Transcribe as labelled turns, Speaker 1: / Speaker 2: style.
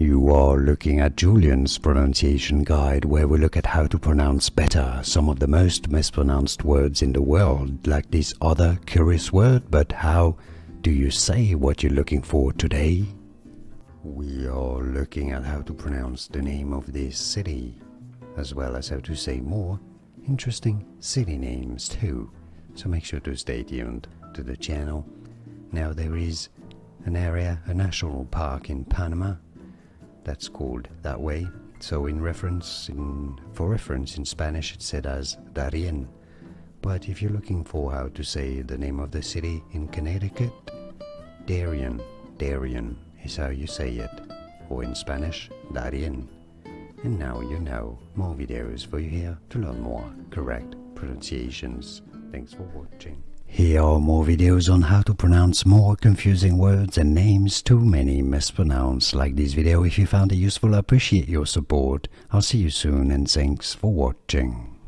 Speaker 1: You are looking at Julian's pronunciation guide, where we look at how to pronounce better some of the most mispronounced words in the world, like this other curious word. But how do you say what you're looking for today? We are looking at how to pronounce the name of this city, as well as how to say more interesting city names too. So make sure to stay tuned to the channel. Now there is an area, a national park in Panama that's called that way. So for reference in Spanish it's said as Darien. But if you're looking for how to say the name of the city in Connecticut, Darien is how you say it, or in Spanish, Darien. And now you know, more videos for you here to learn more correct pronunciations. Thanks for watching. Here are more videos on how to pronounce more confusing words and names too many mispronounced. Like this video if you found it useful. I appreciate your support. I'll see you soon and thanks for watching.